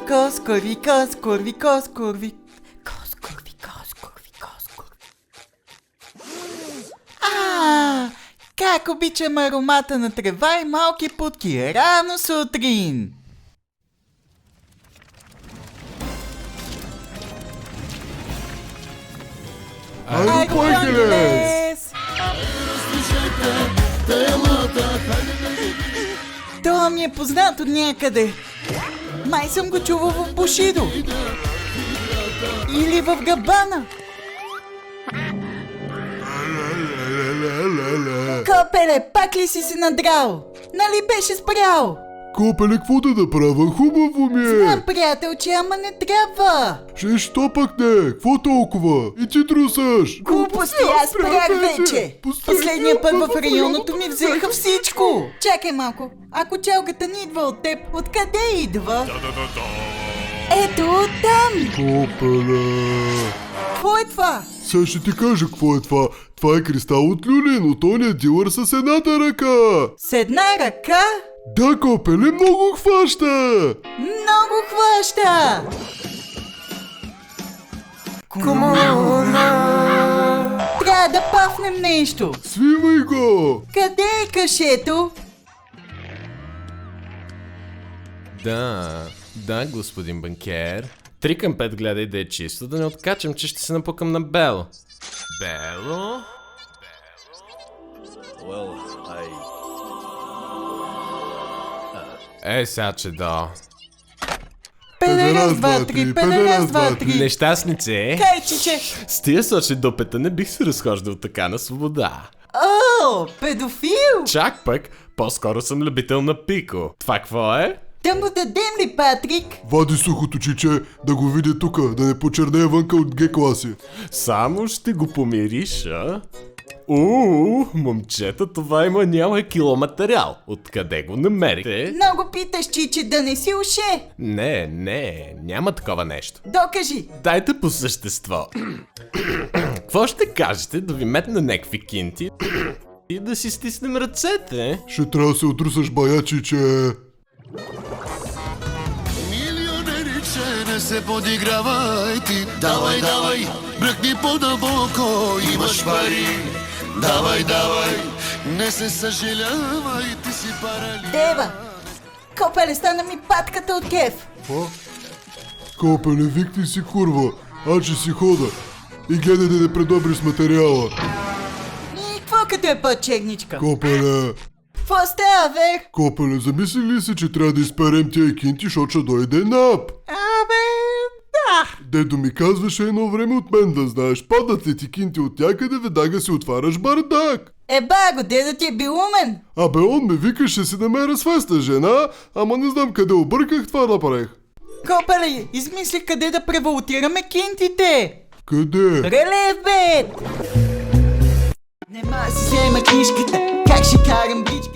Коскорви. Как обичам аромата на трева и малки путки рано сутрин! Аеропланелес! Това ми е познато някъде. Май съм го чувал в Бушидо. Или в Габана. Копеле, пак ли си се надрал? Нали беше спрял? Копеле, какво да направя? Хубаво ми е! Знам, приятелче, ама не трябва! Що пък не? Какво толкова? И ти трусаш! Глупости, аз спрях вече! Последния път в районното ми взеха всичко! Чакай малко, ако чалката не идва от теб, откъде идва? Ето оттам! Копеле! Какво е това? Сега ще ти кажа какво е това. Това е кристал от люлин, от ония дилър с едната ръка! С една ръка? Да, Копеле, много хваща! Много хваща! Трябва да пафнем нещо! Свивай го! Къде е кашето? Да, господин банкер. 3 към 5 гледай да е чисто, да не откачам, че ще се напукам на Бело. Бело? Сега че да. Педерас, 2, 3, педерас, 2, 3. Нещастнице! Кайчиче! С тия сочни допета не бих се разхождал така на свобода. О, педофил! Чак пък, по-скоро съм любител на пико. Това какво е? Да му дадем ли, Патрик? Вади сухото чиче, да го видя тука, да не почернее вънка от Г-класи. Само ще го помириш, а? Момчета, това има няма киломатериал. Откъде го намерите? Много питаш, чиче, да не си уше. Не, няма такова нещо. Докажи. Дайте по същество. Какво ще кажете да ви метна някакви кинти и да си стиснем ръцете? Ще трябва да се отрусаш, бая, чиче. Не се подигравай ти. Давай, бръкни по-дълбоко, имаш пари. Давай, не се съжалявай, ти си парализиран. Дева, Копеле, стана ми патката от кеф. Копеле, викни си курва, аз ще си хода. И гледай да не предобри с материала. И какво като е по-чегничка? Копеле, Какво става, бе? Копеле, замисли ли си, че трябва да изперем тия кинти, защото ще дойде НАП? Да. Дедо ми казваше едно време от мен да знаеш, падат ли ти кинти от някъде, веднага си отваряш бардак. Баго, дедо ти е бил умен. Абе, он ме викаше си да намеря свеста жена, ама не знам къде обърках, това направих. Копеле, измислих къде да превалутираме кинтите. Къде? Релев, бе! Нема си взема книжката, как ще карам бричката.